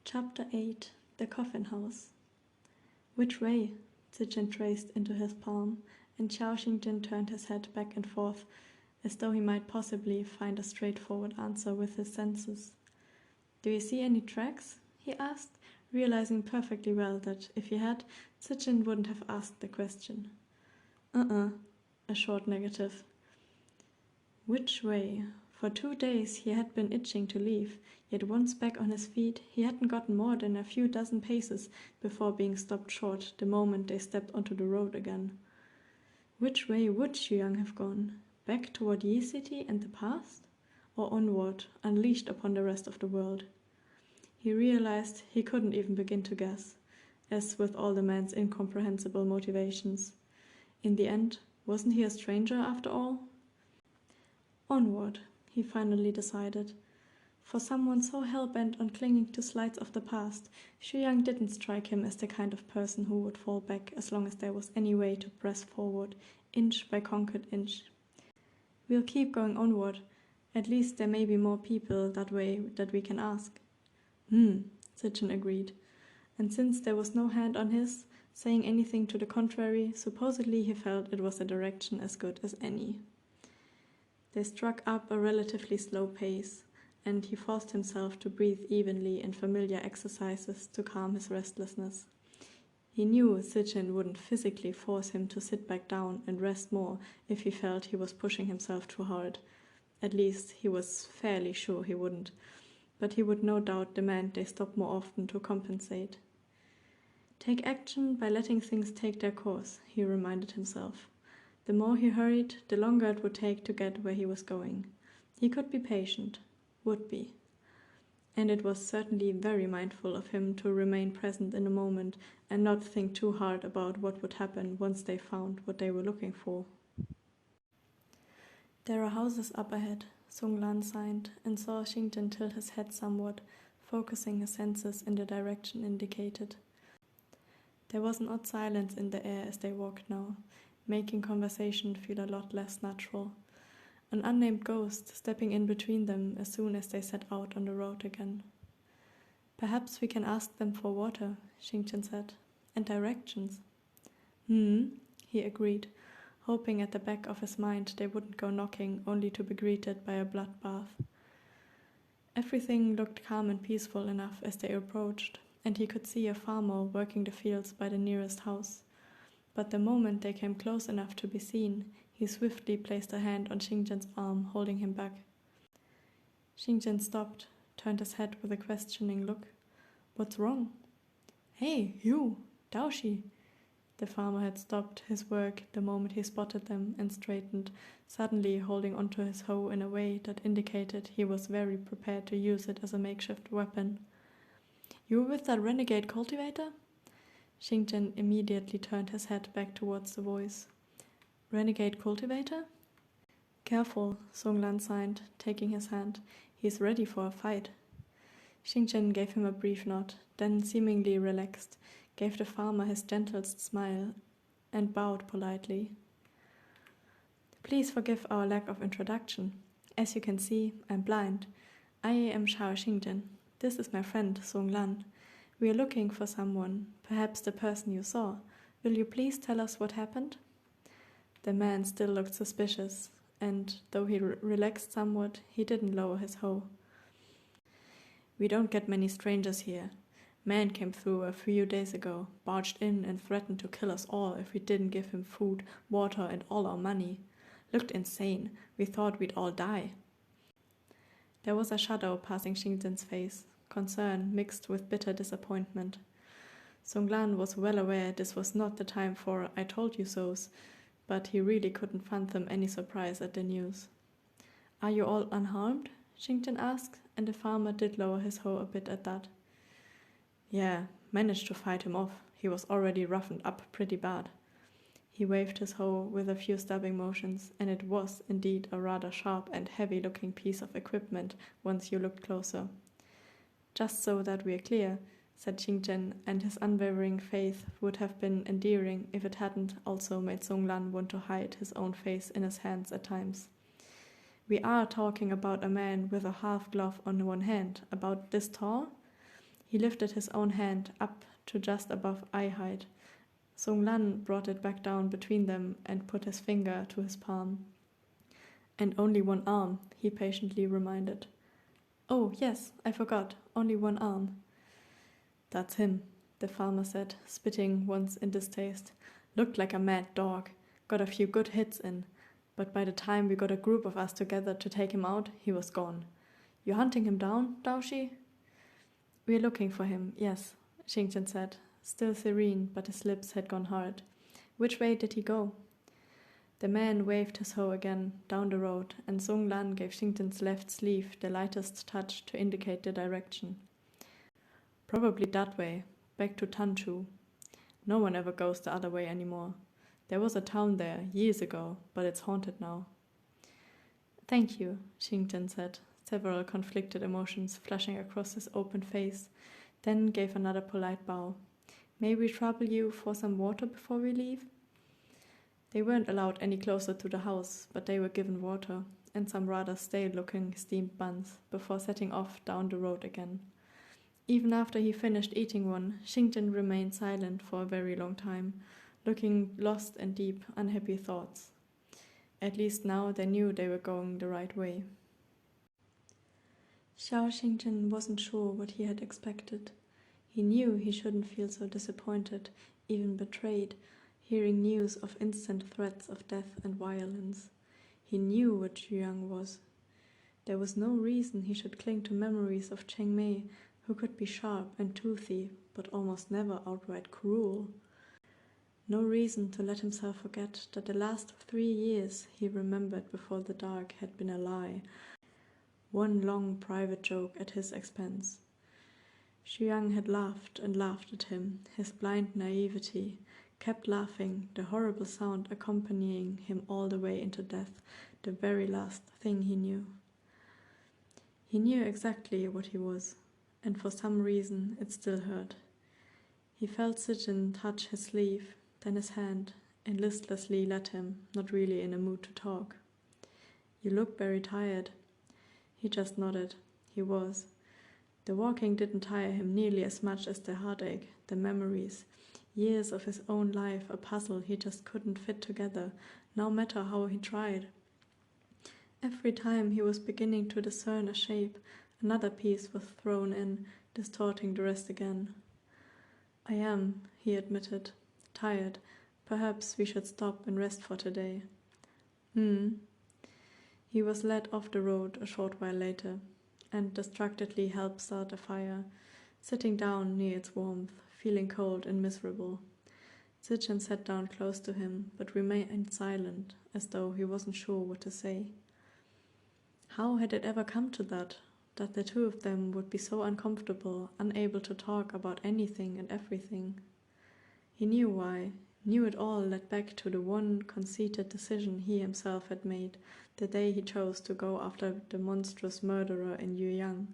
Chapter 8 The Coffin House. Which way? Zichen traced into his palm, and Xiao Xingjin turned his head back and forth, as though he might possibly find a straightforward answer with his senses. Do you see any tracks? He asked, realizing perfectly well that if he had, Zichen wouldn't have asked the question. A short negative. Which way? For 2 days he had been itching to leave, yet once back on his feet he hadn't gotten more than a few dozen paces before being stopped short the moment they stepped onto the road again. Which way would Xuyang have gone? Back toward Yi City and the past? Or onward, unleashed upon the rest of the world? He realized he couldn't even begin to guess, as with all the man's incomprehensible motivations. In the end, wasn't he a stranger after all? Onward, he finally decided. For someone so hell-bent on clinging to slides of the past, Xuyang didn't strike him as the kind of person who would fall back as long as there was any way to press forward, inch by conquered inch. We'll keep going onward. At least there may be more people that way that we can ask. Zichen agreed. And since there was no hand on his, saying anything to the contrary, supposedly he felt it was a direction as good as any. They struck up a relatively slow pace, and he forced himself to breathe evenly in familiar exercises to calm his restlessness. He knew Zichen wouldn't physically force him to sit back down and rest more if he felt he was pushing himself too hard. At least he was fairly sure he wouldn't, but he would no doubt demand they stop more often to compensate. Take action by letting things take their course, he reminded himself. The more he hurried, the longer it would take to get where he was going. He could be patient. Would be. And it was certainly very mindful of him to remain present in the moment and not think too hard about what would happen once they found what they were looking for. There are houses up ahead, Song Lan signed, and saw Xingjin tilt his head somewhat, focusing his senses in the direction indicated. There was an odd silence in the air as they walked now, making conversation feel a lot less natural. An unnamed ghost stepping in between them as soon as they set out on the road again. Perhaps we can ask them for water, Xingjin said, and directions. He agreed, hoping at the back of his mind they wouldn't go knocking only to be greeted by a bloodbath. Everything looked calm and peaceful enough as they approached, and he could see a farmer working the fields by the nearest house. But the moment they came close enough to be seen, he swiftly placed a hand on Xingjin's arm, holding him back. Xingjin stopped, turned his head with a questioning look. What's wrong? Hey, you, Dao Shi. The farmer had stopped his work the moment he spotted them and straightened, suddenly holding onto his hoe in a way that indicated he was very prepared to use it as a makeshift weapon. You were with that renegade cultivator? Xingjin immediately turned his head back towards the voice. Renegade cultivator? Careful, Song Lan signed, taking his hand. He's ready for a fight. Xingjin gave him a brief nod, then seemingly relaxed, gave the farmer his gentlest smile, and bowed politely. Please forgive our lack of introduction. As you can see, I'm blind. I am Xiao Xingjin. This is my friend, Song Lan. We are looking for someone, perhaps the person you saw. Will you please tell us what happened? The man still looked suspicious, and though he relaxed somewhat, he didn't lower his hoe. We don't get many strangers here. Man came through a few days ago, barged in and threatened to kill us all if we didn't give him food, water, and all our money. Looked insane. We thought we'd all die. There was a shadow passing Xingjin's face, concern mixed with bitter disappointment. Song Lan was well aware this was not the time for I told you so's, but he really couldn't fathom any surprise at the news. Are you all unharmed? Xingjin asked, and the farmer did lower his hoe a bit at that. Yeah, managed to fight him off. He was already roughened up pretty bad. He waved his hoe with a few stabbing motions, and it was indeed a rather sharp and heavy-looking piece of equipment once you looked closer. Just so that we're clear, said Xingjin, and his unwavering faith would have been endearing if it hadn't also made Song Lan want to hide his own face in his hands at times. We are talking about a man with a half glove on one hand, about this tall? He lifted his own hand up to just above eye height. Song Lan brought it back down between them and put his finger to his palm. And only one arm, he patiently reminded. Oh, yes, I forgot, only one arm. That's him, the farmer said, spitting once in distaste. Looked like a mad dog, got a few good hits in, but by the time we got a group of us together to take him out, he was gone. You hunting him down, Dao Shi? We're looking for him, yes, Xingchen said, still serene, but his lips had gone hard. Which way did he go? The man waved his hoe again down the road, and Song Lan gave Xingchen's left sleeve the lightest touch to indicate the direction. Probably that way, back to Tanchu. No one ever goes the other way anymore. There was a town there years ago, but it's haunted now. Thank you, Xingchen said, several conflicted emotions flashing across his open face, then gave another polite bow. May we trouble you for some water before we leave? They weren't allowed any closer to the house, but they were given water and some rather stale-looking steamed buns before setting off down the road again. Even after he finished eating one, Xingchen remained silent for a very long time, looking lost in deep, unhappy thoughts. At least now they knew they were going the right way. Xiao Xingchen wasn't sure what he had expected. He knew he shouldn't feel so disappointed, even betrayed, hearing news of instant threats of death and violence. He knew what Zhuyang was. There was no reason he should cling to memories of Cheng Mei, who could be sharp and toothy, but almost never outright cruel. No reason to let himself forget that the last 3 years he remembered before the dark had been a lie, one long private joke at his expense. Zhuyang had laughed and laughed at him, his blind naivety, kept laughing, the horrible sound accompanying him all the way into death, the very last thing he knew. He knew exactly what he was, and for some reason it still hurt. He felt Sijin touch his sleeve, then his hand, and listlessly let him, not really in a mood to talk. You look very tired. He just nodded. He was. The walking didn't tire him nearly as much as the heartache, the memories, years of his own life, a puzzle he just couldn't fit together, no matter how he tried. Every time he was beginning to discern a shape, another piece was thrown in, distorting the rest again. I am, he admitted, tired. Perhaps we should stop and rest for today. He was led off the road a short while later, and distractedly helped start a fire, sitting down near its warmth, feeling cold and miserable. Sijin sat down close to him, but remained silent, as though he wasn't sure what to say. How had it ever come to that the two of them would be so uncomfortable, unable to talk about anything and everything? He knew why, knew it all led back to the one conceited decision he himself had made the day he chose to go after the monstrous murderer in Yueyang,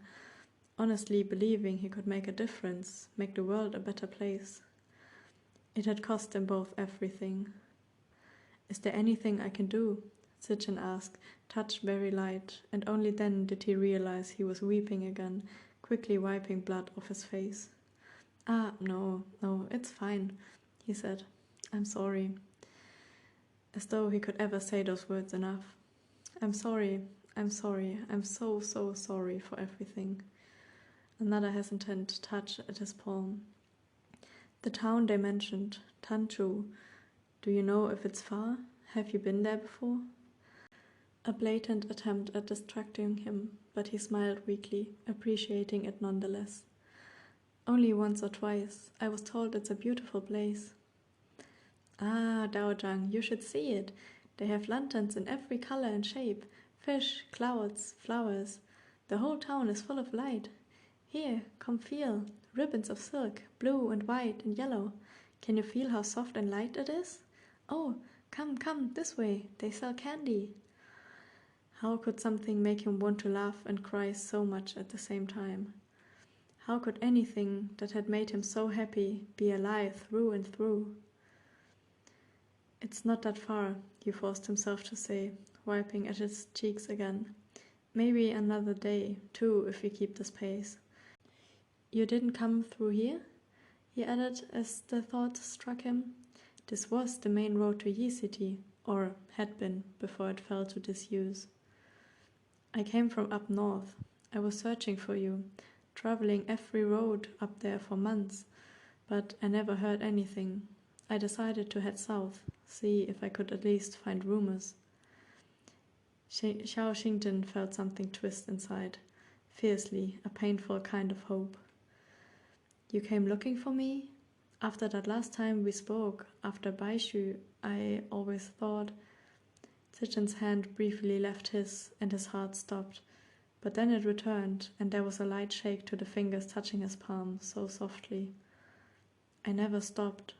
honestly believing he could make a difference, make the world a better place. It had cost them both everything. Is there anything I can do? Sijin asked, touch very light, and only then did he realize he was weeping again, quickly wiping blood off his face. No, it's fine, he said. I'm sorry. As though he could ever say those words enough. I'm sorry, I'm so sorry for everything. Another hesitant touch at his palm. The town they mentioned, Tanchu, do you know if it's far? Have you been there before? A blatant attempt at distracting him, but he smiled weakly, appreciating it nonetheless. Only once or twice. I was told it's a beautiful place. Daozhang, you should see it. They have lanterns in every color and shape, fish, clouds, flowers. The whole town is full of light. Here, come feel. Ribbons of silk, blue and white and yellow. Can you feel how soft and light it is? Oh, come, this way. They sell candy. How could something make him want to laugh and cry so much at the same time? How could anything that had made him so happy be alive through and through? It's not that far, he forced himself to say, wiping at his cheeks again. Maybe another day, too, if we keep this pace. You didn't come through here? He added as the thought struck him. This was the main road to Yi City, or had been before it fell to disuse. I came from up north. I was searching for you, traveling every road up there for months, but I never heard anything. I decided to head south, see if I could at least find rumors. Xiao Xingden felt something twist inside, fiercely, a painful kind of hope. You came looking for me? After that last time we spoke, after Baishu, I always thought... Zichen's hand briefly left his, and his heart stopped. But then it returned, and there was a light shake to the fingers touching his palm, so softly. I never stopped.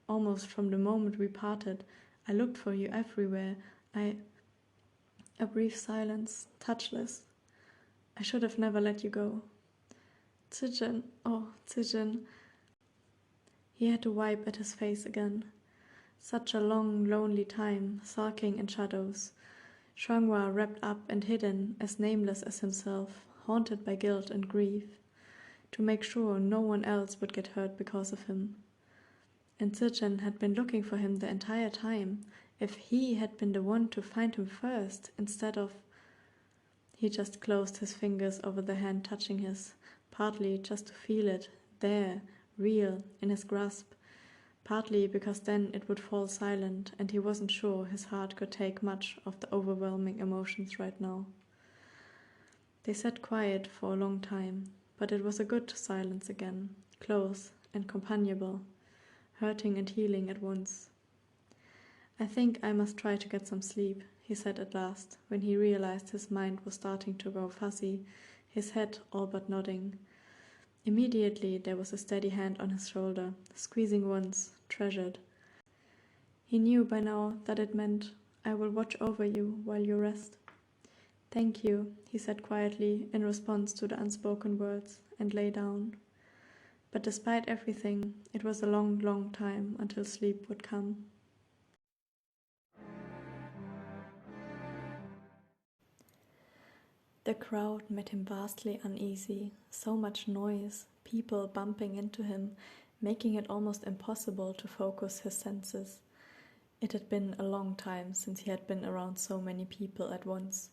Almost from the moment we parted, I looked for you everywhere. A brief silence, touchless. I should have never let you go. Zichen, oh, Zichen. He had to wipe at his face again. Such a long, lonely time, sulking in shadows. Shuanghua wrapped up and hidden, as nameless as himself, haunted by guilt and grief, to make sure no one else would get hurt because of him. And Zichen had been looking for him the entire time. If he had been the one to find him first, instead of... He just closed his fingers over the hand touching his, partly just to feel it, there, real, in his grasp, partly because then it would fall silent and he wasn't sure his heart could take much of the overwhelming emotions right now. They sat quiet for a long time, but it was a good silence again, close and companionable, hurting and healing at once. I think I must try to get some sleep, he said at last, when he realized his mind was starting to go fuzzy, his head all but nodding. Immediately there was a steady hand on his shoulder, squeezing once, treasured. He knew by now that it meant, I will watch over you while you rest. Thank you, he said quietly in response to the unspoken words, and lay down. But despite everything, it was a long, long time until sleep would come. The crowd made him vastly uneasy, so much noise, people bumping into him, making it almost impossible to focus his senses. It had been a long time since he had been around so many people at once,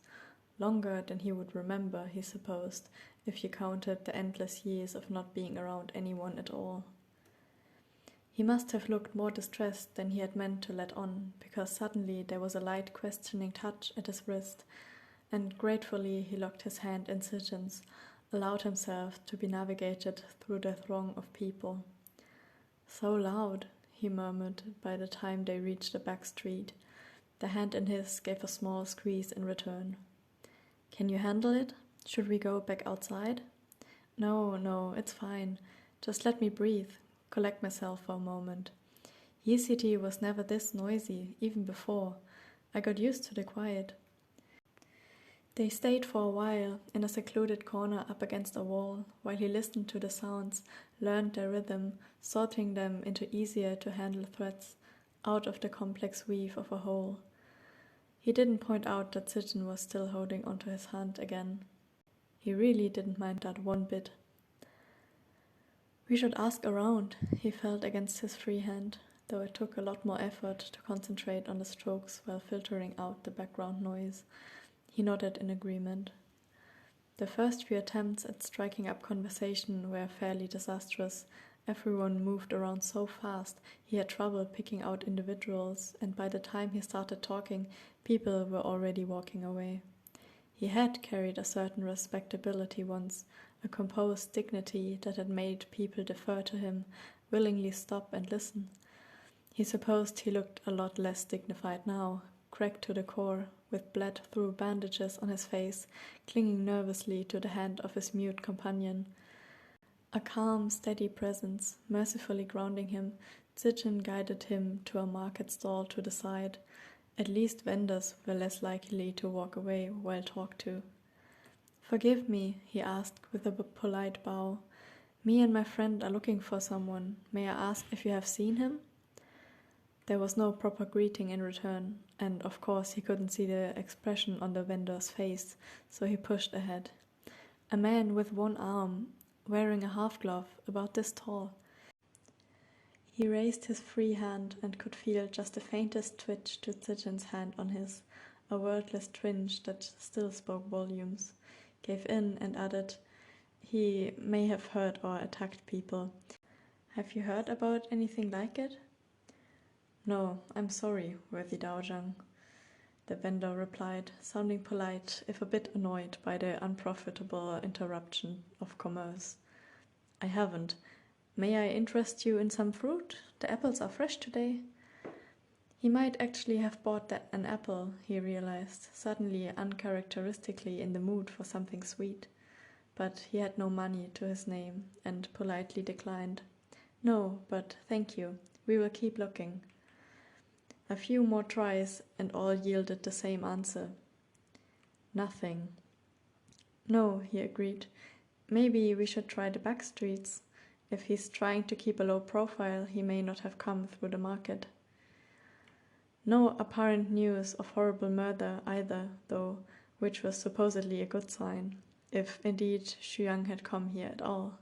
longer than he would remember, he supposed, if you counted the endless years of not being around anyone at all. He must have looked more distressed than he had meant to let on, because suddenly there was a light questioning touch at his wrist, and gratefully he locked his hand in Zichen's, allowed himself to be navigated through the throng of people. So loud, he murmured by the time they reached the back street. The hand in his gave a small squeeze in return. Can you handle it? Should we go back outside? No, it's fine. Just let me breathe, collect myself for a moment. Yi City was never this noisy, even before. I got used to the quiet. They stayed for a while in a secluded corner up against a wall, while he listened to the sounds, learned their rhythm, sorting them into easier to handle threads, out of the complex weave of a whole. He didn't point out that Zichen was still holding onto his hand again. He really didn't mind that one bit. We should ask around, he felt against his free hand, though it took a lot more effort to concentrate on the strokes while filtering out the background noise. He nodded in agreement. The first few attempts at striking up conversation were fairly disastrous. Everyone moved around so fast, he had trouble picking out individuals, and by the time he started talking, people were already walking away. He had carried a certain respectability once, a composed dignity that had made people defer to him, willingly stop and listen. He supposed he looked a lot less dignified now, cracked to the core, with bled-through bandages on his face, clinging nervously to the hand of his mute companion. A calm, steady presence, mercifully grounding him, Zichen guided him to a market stall to the side. At least vendors were less likely to walk away while talked to. Forgive me, he asked with a polite bow. Me and my friend are looking for someone. May I ask if you have seen him? There was no proper greeting in return, and of course he couldn't see the expression on the vendor's face, so he pushed ahead. A man with one arm, wearing a half-glove about this tall. He raised his free hand and could feel just the faintest twitch to Zijin's hand on his, a wordless twinge that still spoke volumes. Gave in and added, "He may have hurt or attacked people. Have you heard about anything like it?" "No, I'm sorry, worthy Daojang," the vendor replied, sounding polite, if a bit annoyed by the unprofitable interruption of commerce. "I haven't. May I interest you in some fruit? The apples are fresh today." He might actually have bought an apple, he realized, suddenly uncharacteristically in the mood for something sweet. But he had no money to his name, and politely declined. "No, but thank you. We will keep looking." A few more tries, and all yielded the same answer. Nothing. "No," he agreed. "Maybe we should try the back streets. If he's trying to keep a low profile, he may not have come through the market." No apparent news of horrible murder either, though, which was supposedly a good sign, if indeed Xuyang had come here at all.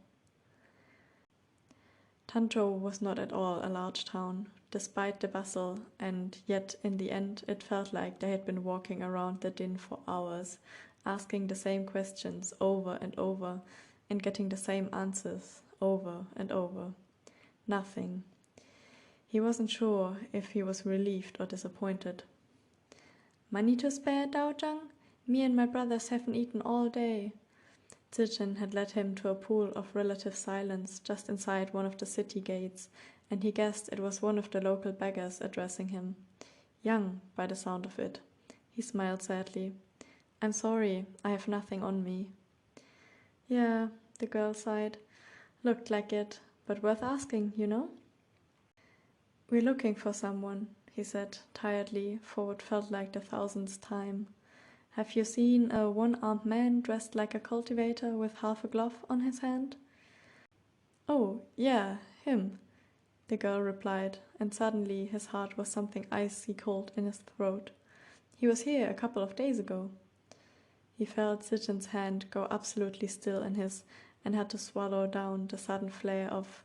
Tanzhou was not at all a large town, despite the bustle, and yet in the end it felt like they had been walking around the din for hours, asking the same questions over and over, and getting the same answers over and over. Nothing. He wasn't sure if he was relieved or disappointed. "Money to spare, Daojang? Me and my brothers haven't eaten all day." Zijin had led him to a pool of relative silence just inside one of the city gates, and he guessed it was one of the local beggars addressing him. Young, by the sound of it. He smiled sadly. "I'm sorry, I have nothing on me." "Yeah," the girl sighed. "Looked like it, but worth asking, you know?" "We're looking for someone," he said, tiredly, for what felt like the thousandth time. "Have you seen a one-armed man dressed like a cultivator with half a glove on his hand?" "Oh, yeah, him," the girl replied, and suddenly his heart was something icy cold in his throat. "He was here a couple of days ago." He felt Zijin's hand go absolutely still in his and had to swallow down the sudden flare of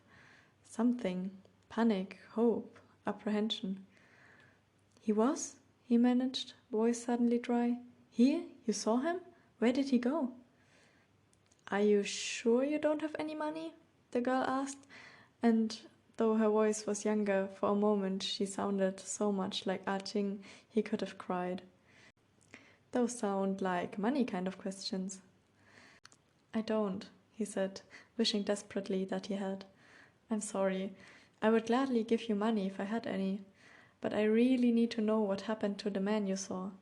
something. Panic, hope, apprehension. "He was?" he managed, voice suddenly dry. "Here? You saw him? Where did he go?" "Are you sure you don't have any money?" the girl asked, and though her voice was younger, for a moment she sounded so much like Jing he could have cried. "Those sound like money kind of questions." "I don't," he said, wishing desperately that he had. "I'm sorry. I would gladly give you money if I had any, but I really need to know what happened to the man you saw.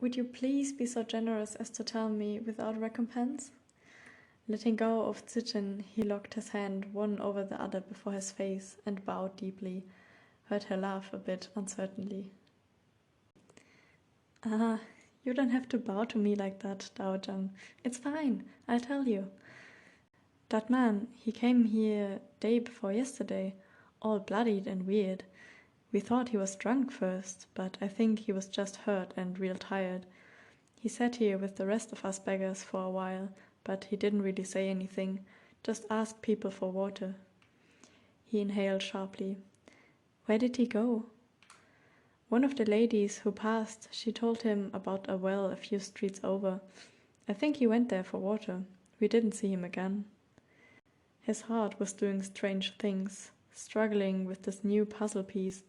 Would you please be so generous as to tell me without recompense?" Letting go of Zijin, he locked his hand one over the other before his face and bowed deeply, heard her laugh a bit uncertainly. "Ah, you don't have to bow to me like that, Daojang. It's fine, I'll tell you. That man, he came here day before yesterday, all bloodied and weird. We thought he was drunk first, but I think he was just hurt and real tired. He sat here with the rest of us beggars for a while, but he didn't really say anything, just asked people for water." He inhaled sharply. "Where did he go?" "One of the ladies who passed, she told him about a well a few streets over. I think he went there for water. We didn't see him again." His heart was doing strange things, struggling with this new puzzle piece,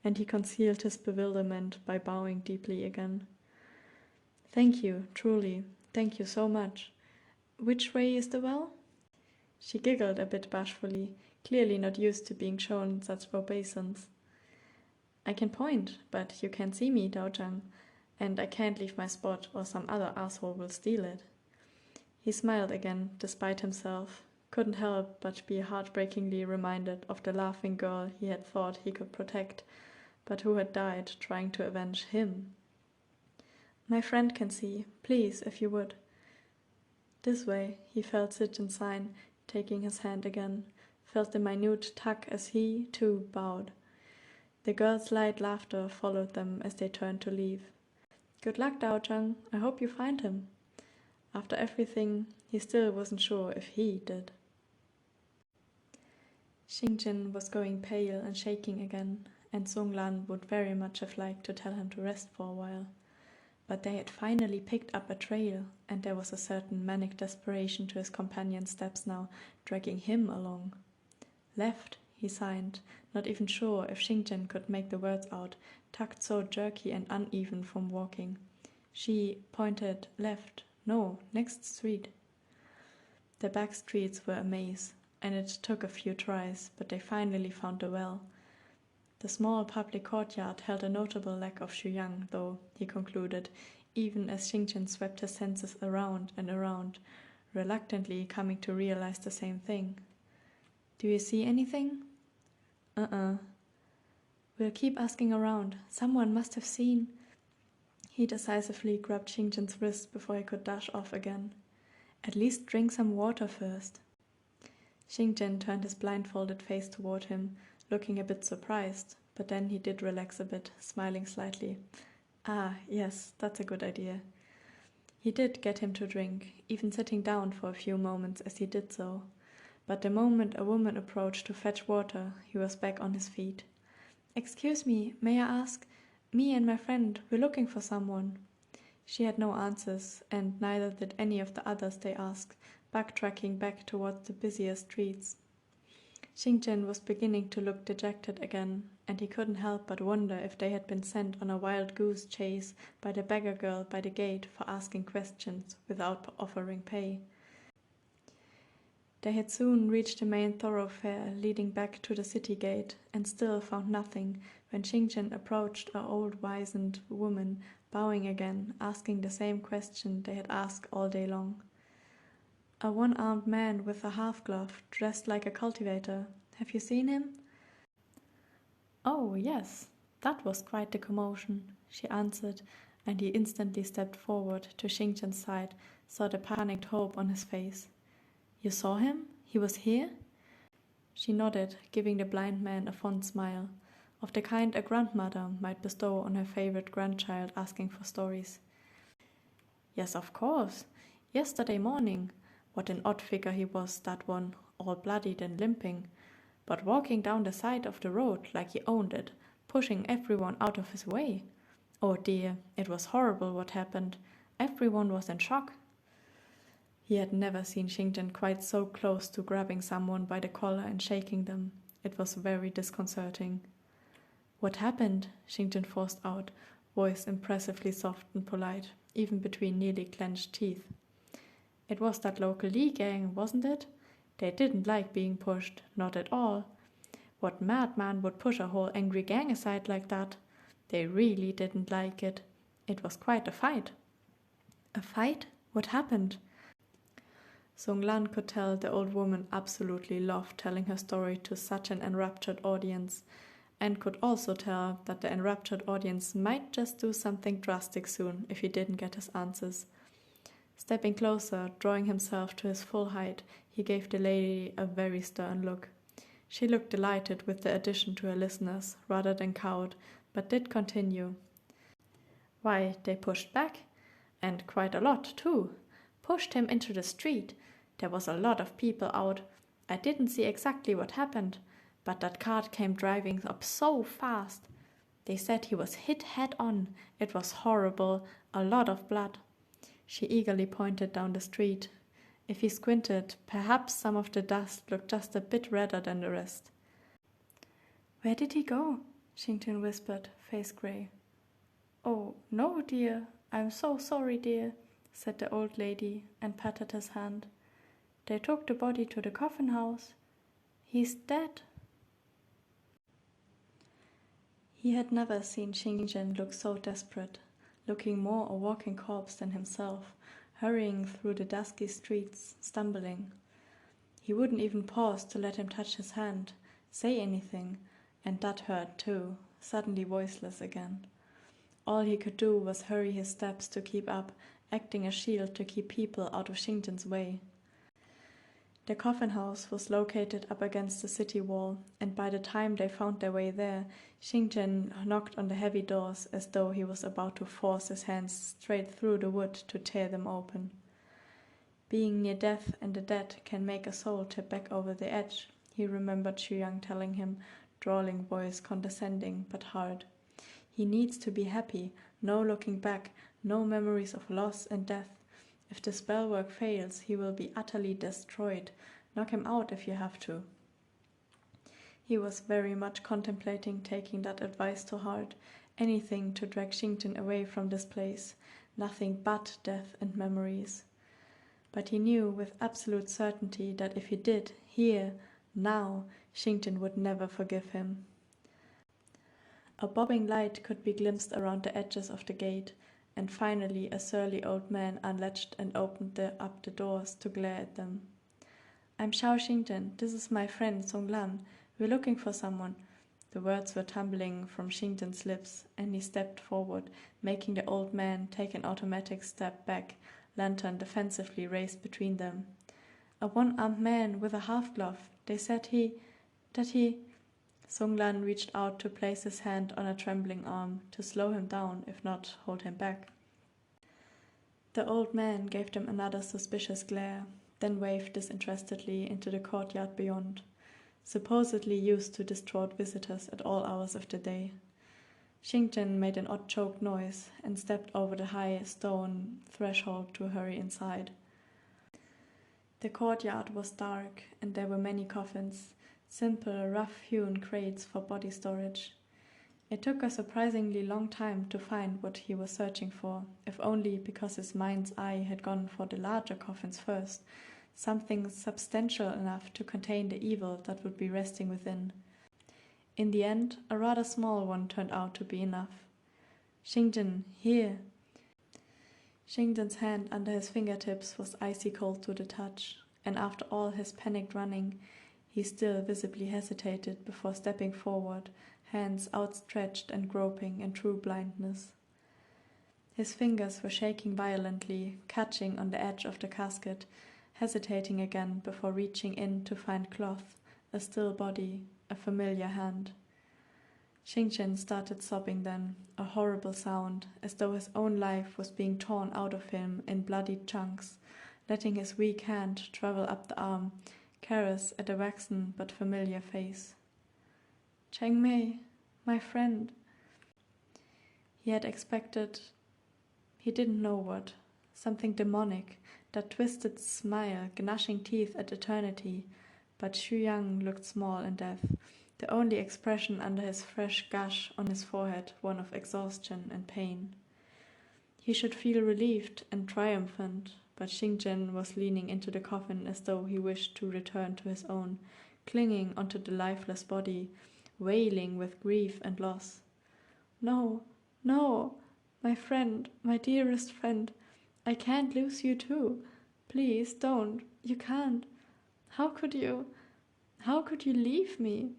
and he concealed his bewilderment by bowing deeply again. "Thank you, truly. Thank you so much. Which way is the well?" She giggled a bit bashfully, clearly not used to being shown such obeisance. "I can point, but you can't see me, Daojang, and I can't leave my spot or some other asshole will steal it." He smiled again, despite himself. Couldn't help but be heartbreakingly reminded of the laughing girl he had thought he could protect, but who had died trying to avenge him. "My friend can see. Please, if you would." "This way," he felt Zijin's sign, taking his hand again, felt the minute tug as he, too, bowed. The girl's light laughter followed them as they turned to leave. "Good luck, Daojang. I hope you find him." After everything, he still wasn't sure if he did. Xingjin was going pale and shaking again, and Song Lan would very much have liked to tell him to rest for a while. But they had finally picked up a trail, and there was a certain manic desperation to his companion's steps now, dragging him along. Left, he signed, not even sure if Xingjin could make the words out, tugged so jerky and uneven from walking. She pointed left, no, next street. The back streets were a maze, and it took a few tries, but they finally found the well. The small public courtyard held a notable lack of Shuyang, though, he concluded, even as Xingjin swept his senses around and around, reluctantly coming to realize the same thing. Do you see anything? We'll keep asking around. Someone must have seen. He decisively grabbed Xingjin's wrist before he could dash off again. At least drink some water first. Xingjin turned his blindfolded face toward him, looking a bit surprised, but then he did relax a bit, smiling slightly. Ah, yes, that's a good idea. He did get him to drink, even sitting down for a few moments as he did so. But the moment a woman approached to fetch water, he was back on his feet. Excuse me, may I ask? Me and my friend, we're looking for someone. She had no answers, and neither did any of the others they asked, backtracking back towards the busier streets. Xingjin was beginning to look dejected again, and he couldn't help but wonder if they had been sent on a wild goose chase by the beggar girl by the gate for asking questions without offering pay. They had soon reached the main thoroughfare leading back to the city gate, and still found nothing when Xingjin approached an old wizened woman, bowing again, asking the same question they had asked all day long. A one-armed man with a half-glove, dressed like a cultivator. Have you seen him? Oh, yes, that was quite the commotion, she answered, and he instantly stepped forward to Xingjin's side, saw the panicked hope on his face. You saw him? He was here? She nodded, giving the blind man a fond smile, of the kind a grandmother might bestow on her favorite grandchild asking for stories. Yes, of course. Yesterday morning. What an odd figure he was, that one, all bloodied and limping, but walking down the side of the road like he owned it, pushing everyone out of his way. Oh dear, it was horrible what happened. Everyone was in shock. He had never seen Xingjin quite so close to grabbing someone by the collar and shaking them. It was very disconcerting. What happened? Xingjin forced out, voice impressively soft and polite, even between nearly clenched teeth. It was that local Li gang, wasn't it? They didn't like being pushed, not at all. What madman would push a whole angry gang aside like that? They really didn't like it. It was quite a fight. A fight? What happened? Song Lan could tell the old woman absolutely loved telling her story to such an enraptured audience, and could also tell that the enraptured audience might just do something drastic soon if he didn't get his answers. Stepping closer, drawing himself to his full height, he gave the lady a very stern look. She looked delighted with the addition to her listeners, rather than cowed, but did continue. Why, they pushed back, and quite a lot too. Pushed him into the street. There was a lot of people out. I didn't see exactly what happened, but that cart came driving up so fast. They said he was hit head on. It was horrible, a lot of blood. She eagerly pointed down the street. If he squinted, perhaps some of the dust looked just a bit redder than the rest. Where did he go? Xingjin whispered, face grey. Oh, no, dear. I'm so sorry, dear, said the old lady and patted his hand. They took the body to the Coffin house. He's dead. He had never seen Xingjin look so desperate, looking more a walking corpse than himself, hurrying through the dusky streets, stumbling. He wouldn't even pause to let him touch his hand, say anything, and that hurt too, suddenly voiceless again. All he could do was hurry his steps to keep up, acting a shield to keep people out of Xingjin's way. The coffin house was located up against the city wall, and by the time they found their way there, Xingjin knocked on the heavy doors as though he was about to force his hands straight through the wood to tear them open. Being near death and the dead can make a soul tip back over the edge, he remembered Xu telling him, drawling voice, condescending but hard. He needs to be happy, no looking back, no memories of loss and death. If the spell work fails, he will be utterly destroyed. Knock him out if you have to. He was very much contemplating taking that advice to heart, anything to drag Xingtian away from this place, nothing but death and memories. But he knew with absolute certainty that if he did, here, now, Xingtian would never forgive him. A bobbing light could be glimpsed around the edges of the gate, and finally a surly old man unlatched and opened up the doors to glare at them. "I'm Xiao Xingtian, this is my friend Song Lan. We're looking for someone." The words were tumbling from Xingtian's lips, and he stepped forward, making the old man take an automatic step back, lantern defensively raised between them. "A one-armed man with a half-glove. They said that he... Song Lan reached out to place his hand on a trembling arm, to slow him down, if not hold him back. The old man gave them another suspicious glare, then waved disinterestedly into the courtyard beyond, supposedly used to distraught visitors at all hours of the day. Xingtian made an odd choked noise and stepped over the high stone threshold to hurry inside. The courtyard was dark, and there were many coffins, simple, rough-hewn crates for body storage. It took a surprisingly long time to find what he was searching for, if only because his mind's eye had gone for the larger coffins first, something substantial enough to contain the evil that would be resting within. In the end, a rather small one turned out to be enough. "Xingtian, here!" Xingtian's hand under his fingertips was icy cold to the touch, and after all his panicked running, he still visibly hesitated before stepping forward, hands outstretched and groping in true blindness. His fingers were shaking violently, catching on the edge of the casket, hesitating again before reaching in to find cloth, a still body, a familiar hand. Xingtian started sobbing then, a horrible sound, as though his own life was being torn out of him in bloody chunks, letting his weak hand travel up the arm, caress at a waxen but familiar face. "Cheng Mei, my friend." He had expected, he didn't know what, something demonic, that twisted smile, gnashing teeth at eternity, but Xu looked small in death, the only expression under his fresh gash on his forehead one of exhaustion and pain. He should feel relieved and triumphant, but Xingtian was leaning into the coffin as though he wished to return to his own, clinging onto the lifeless body, wailing with grief and loss. "No, no, my friend, my dearest friend, I can't lose you too. Please don't, you can't. How could you leave me?"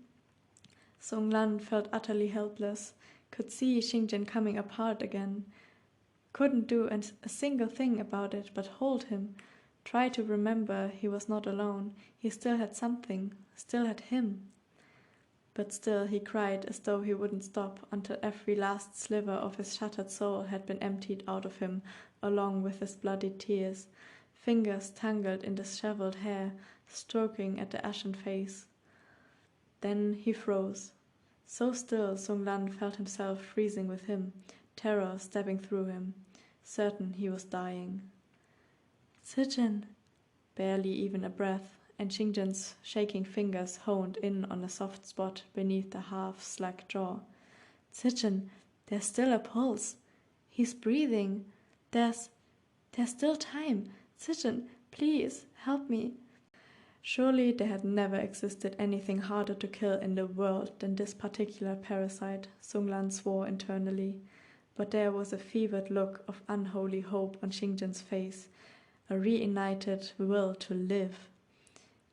Song Lan felt utterly helpless, could see Xingtian coming apart again, couldn't do a single thing about it but hold him, try to remember he was not alone, he still had something, still had him. But still he cried as though he wouldn't stop until every last sliver of his shattered soul had been emptied out of him along with his bloodied tears, fingers tangled in disheveled hair, stroking at the ashen face. Then he froze. So still Song Lan felt himself freezing with him, terror stabbing through him, certain he was dying. "Zhijian!" Barely even a breath, and Xingtian's shaking fingers honed in on a soft spot beneath the half-slack jaw. "Zhijian, there's still a pulse. He's breathing. There's still time. Zhijian, please, help me." Surely there had never existed anything harder to kill in the world than this particular parasite, Song Lan swore internally. But there was a fevered look of unholy hope on Xingtian's face, a reignited will to live.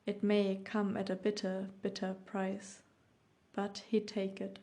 It may come at a bitter, bitter price, but he'd take it.